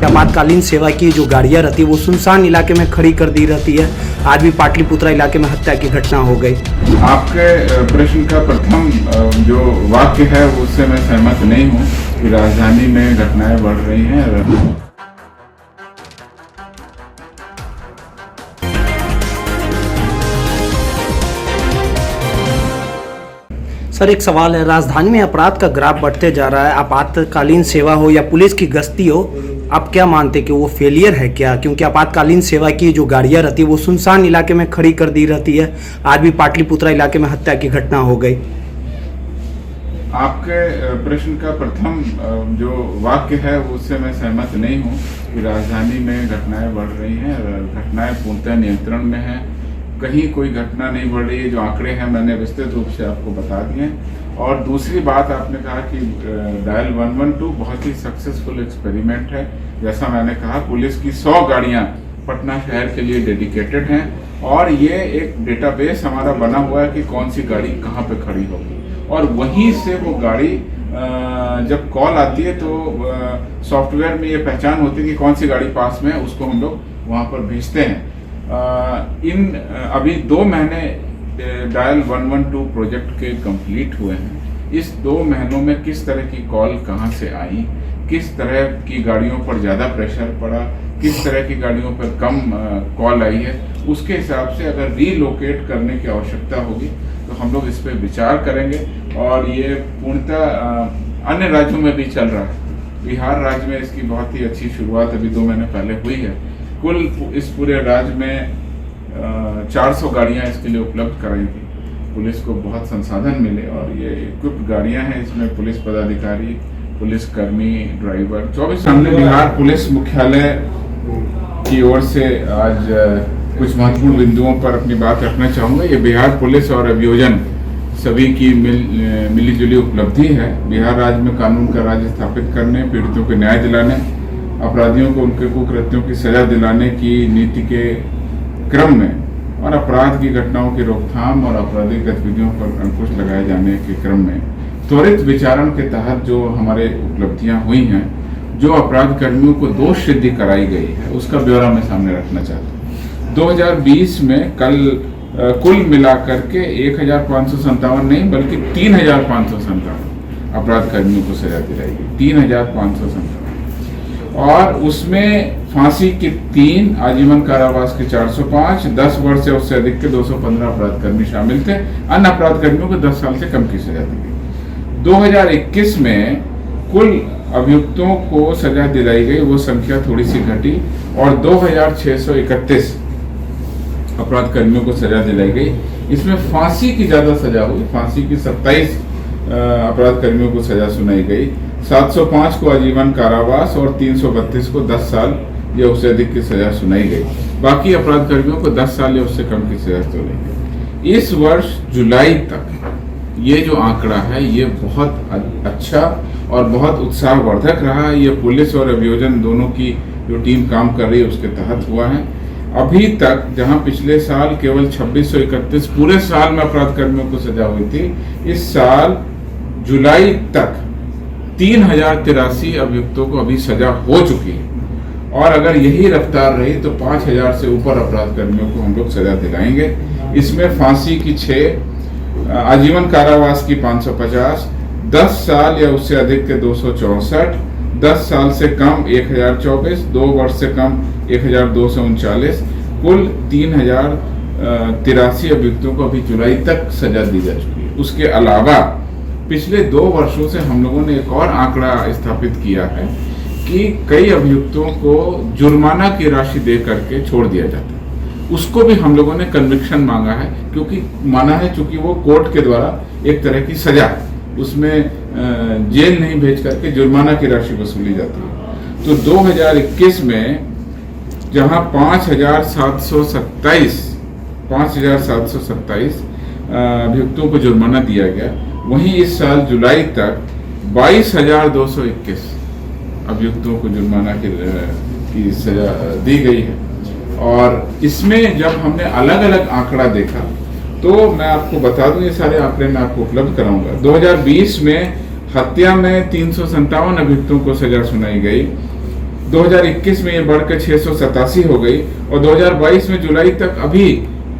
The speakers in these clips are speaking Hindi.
आपातकालीन सेवा की जो गाड़ियां रहती है वो सुनसान इलाके में खड़ी कर दी रहती है। आज भी पाटलिपुत्रा इलाके में हत्या की घटना हो गई। आपके प्रश्न का प्रथम जो वाक्य है उससे मैं सहमत नहीं हूँ कि राजधानी में घटनाएं बढ़ रही हैं। सर, एक सवाल है, राजधानी में अपराध का ग्राफ बढ़ते जा रहा है। आपातकालीन सेवा हो या पुलिस की गश्ती हो, आप क्या मानते हैं कि वो फेलियर है क्या? क्योंकि आपातकालीन सेवा की जो गाड़ियां रहती है वो सुनसान इलाके में खड़ी कर दी रहती है। आज भी पाटलिपुत्रा इलाके में हत्या की घटना हो गई। आपके प्रश्न का प्रथम जो वाक्य है उससे मैं सहमत नहीं हूँ कि राजधानी में घटनाएं बढ़ रही हैं। घटनाएं पूर्णतः नियंत्रण में हैं, कहीं कोई घटना नहीं बढ़ रही है। जो आंकड़े हैं मैंने विस्तृत रूप से आपको बता दिए। और दूसरी बात, आपने कहा कि डायल 112 बहुत ही सक्सेसफुल एक्सपेरिमेंट है। जैसा मैंने कहा, पुलिस की 100 गाड़ियां पटना शहर के लिए डेडिकेटेड हैं और ये एक डेटाबेस हमारा बना हुआ है कि कौन सी गाड़ी कहाँ पे खड़ी होगी, और वहीं से वो गाड़ी जब कॉल आती है तो सॉफ्टवेयर में ये पहचान होती है कि कौन सी गाड़ी पास में है, उसको हम लोग वहाँ पर भेजते हैं। अभी 2 महीने डायल 112 प्रोजेक्ट के कंप्लीट हुए हैं। इस 2 महीनों में किस तरह की कॉल कहाँ से आई, किस तरह की गाड़ियों पर ज़्यादा प्रेशर पड़ा, किस तरह की गाड़ियों पर कम कॉल आई है, उसके हिसाब से अगर रीलोकेट करने की आवश्यकता होगी तो हम लोग इस पर विचार करेंगे। और ये पूर्णतः अन्य राज्यों में भी चल रहा है। बिहार राज्य में इसकी बहुत ही अच्छी शुरुआत अभी 2 महीने पहले हुई है। कुल इस पूरे राज्य में 400 गाड़ियां इसके लिए उपलब्ध कराई थी। पुलिस को बहुत संसाधन मिले और ये इक्विप्ड गाड़ियां हैं। इसमें पुलिस पदाधिकारी, पुलिस कर्मी, ड्राइवर 24 सामने बिहार पुलिस मुख्यालय की ओर से आज कुछ महत्वपूर्ण बिंदुओं पर अपनी बात रखना चाहूँगा। ये बिहार पुलिस और अभियोजन सभी की मिलीजुली उपलब्धि है। बिहार राज्य में कानून का राज स्थापित करने, पीड़ितों को न्याय दिलाने, अपराधियों को उनके कुकृत्यों की सजा दिलाने की नीति के क्रम में और अपराध की घटनाओं की रोकथाम और आपराधिक गतिविधियों पर अंकुश लगाए जाने के क्रम में त्वरित विचारण के तहत जो हमारे उपलब्धियां हुई हैं, जो अपराध कर्मियों को दोष सिद्धि कराई गई है, उसका ब्यौरा मैं सामने रखना चाहता हूँ। 2020 में कुल मिलाकर के 1557 नहीं बल्कि 3557 अपराध कर्मियों को सजा दिलाई गई। 3557 और उसमें फांसी के 3, आजीवन कारावास के 405, 10 वर्ष से उससे अधिक के 215 अपराध कर्मी शामिल थे। अन्य अपराध कर्मियों को 10 साल से कम की सजा दी गई। 2021 में कुल अभियुक्तों को सजा दिलाई गई वो संख्या थोड़ी सी घटी और 2631 अपराध कर्मियों को सजा दिलाई गई। इसमें फांसी की ज्यादा सजा हुई। फांसी की 27 अपराध कर्मियों को सजा सुनाई गई। 705 को आजीवन कारावास और 332 को 10 साल या उससे अधिक की सजा सुनाई गई। बाकी अपराध कर्मियों को 10 साल या उससे कम की सजा सुनाई गई। इस वर्ष जुलाई तक ये जो आंकड़ा है ये बहुत अच्छा और बहुत उत्साहवर्धक रहा है। ये पुलिस और अभियोजन दोनों की जो टीम काम कर रही है उसके तहत हुआ है। अभी तक जहां पिछले साल केवल 2631 पूरे साल में अपराध कर्मियों को सजा हुई थी, इस साल जुलाई तक 3083 अभियुक्तों को अभी सजा हो चुकी है। और अगर यही रफ्तार रही तो 5000 से ऊपर अपराध कर्मियों को हम लोग सजा दिलाएंगे। इसमें फांसी की 6, आजीवन कारावास की 550, 10 साल या उससे अधिक के 264, 10 साल से कम 1024, 2 वर्ष से कम 1239, कुल 3083 अभियुक्तों को अभी जुलाई तक सजा दी जा चुकी है। उसके अलावा पिछले 2 वर्षों से हम लोगों ने एक और आंकड़ा स्थापित किया है कि कई अभियुक्तों को जुर्माना की राशि दे करके छोड़ दिया जाता है। उसको भी हम लोगों ने कन्विक्शन मांगा है, क्योंकि माना है चूंकि वो कोर्ट के द्वारा एक तरह की सजा है, उसमें जेल नहीं भेज करके जुर्माना की राशि वसूली जाती है। तो 2021 में जहां 5727 अभियुक्तों को जुर्माना दिया गया, वहीं इस साल जुलाई तक 22,221 अभियुक्तों को जुर्माना की सजा दी गई है। और इसमें जब हमने अलग अलग आंकड़ा देखा तो मैं आपको बता दूं, ये सारे आंकड़े मैं आपको उपलब्ध कराऊंगा। 2020 में हत्या में 357 अभियुक्तों को सजा सुनाई गई। 2021 में ये बढ़कर 687 हो गई और 2022 में जुलाई तक अभी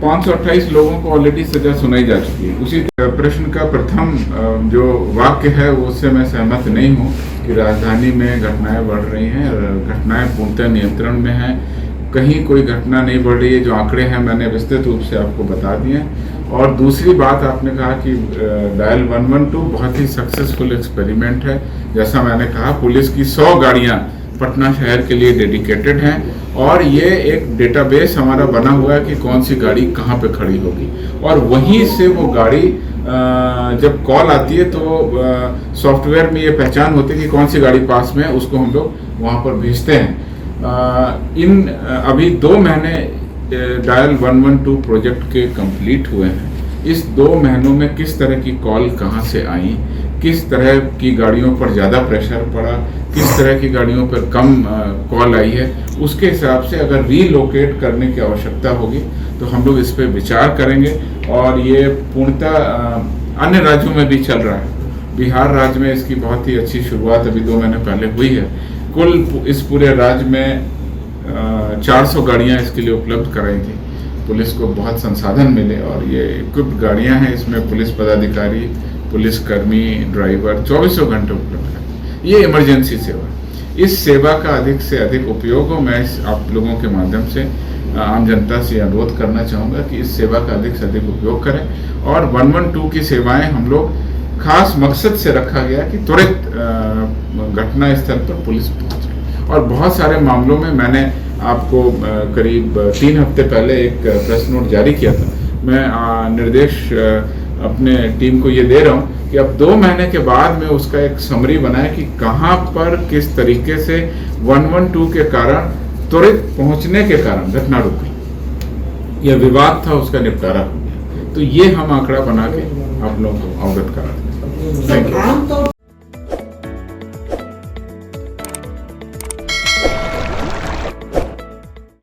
528 लोगों को ऑलरेडी सजा सुनाई जा चुकी है। उसी प्रश्न का प्रथम जो वाक्य है वो उससे मैं सहमत नहीं हूँ कि राजधानी में घटनाएं बढ़ रही हैं, घटनाएं पूर्णतः नियंत्रण में हैं, कहीं कोई घटना नहीं बढ़ रही है। जो आंकड़े हैं मैंने विस्तृत रूप से आपको बता दिए। और दूसरी बात आपने कहा कि डायल 112 बहुत ही सक्सेसफुल एक्सपेरिमेंट है। जैसा मैंने कहा, पुलिस की 100 गाड़ियां पटना शहर के लिए डेडिकेटेड हैं और ये एक डेटाबेस हमारा बना हुआ है कि कौन सी गाड़ी कहाँ पे खड़ी होगी और वहीं से वो गाड़ी जब कॉल आती है तो सॉफ्टवेयर में ये पहचान होती है कि कौन सी गाड़ी पास में है, उसको हम लोग वहाँ पर भेजते हैं। अभी 2 महीने डायल 112 प्रोजेक्ट के कंप्लीट हुए हैं। इस 2 महीनों में किस तरह की कॉल कहाँ से आई, किस तरह की गाड़ियों पर ज़्यादा प्रेशर पड़ा, किस तरह की गाड़ियों पर कम कॉल आई है, उसके हिसाब से अगर रीलोकेट करने की आवश्यकता होगी तो हम लोग इस पर विचार करेंगे। और ये पूर्णतः अन्य राज्यों में भी चल रहा है। बिहार राज्य में इसकी बहुत ही अच्छी शुरुआत अभी 2 महीने पहले हुई है। कुल इस पूरे राज्य में 400 गाड़ियां इसके लिए उपलब्ध कराई थी। पुलिस को बहुत संसाधन मिले और ये इक्विप्ड गाड़ियां हैं। इसमें पुलिस पदाधिकारी, पुलिसकर्मी, ड्राइवर 24 घंटे उपलब्ध है। ये इमरजेंसी सेवा, इस सेवा का अधिक से अधिक उपयोग हो। मैं आप लोगों के माध्यम से आम जनता से अनुरोध करना चाहूँगा कि इस सेवा का अधिक से अधिक उपयोग करें। और 112 की सेवाएं हम लोग खास मकसद से रखा गया कि त्वरित घटना स्थल पर पुलिस पहुँचे। और बहुत सारे मामलों में मैंने आपको करीब 3 हफ्ते पहले एक प्रेस नोट जारी किया था। मैं निर्देश अपने टीम को ये दे रहा हूँ कि अब 2 महीने के बाद में उसका एक समरी बनाए कि कहाँ पर किस तरीके से 112 के कारण, त्वरित पहुँचने के कारण घटना रुक गई या विवाद था उसका निपटारा हो गया। तो ये हम आंकड़ा बना के आप लोगों को अवगत करा दें। आमतौर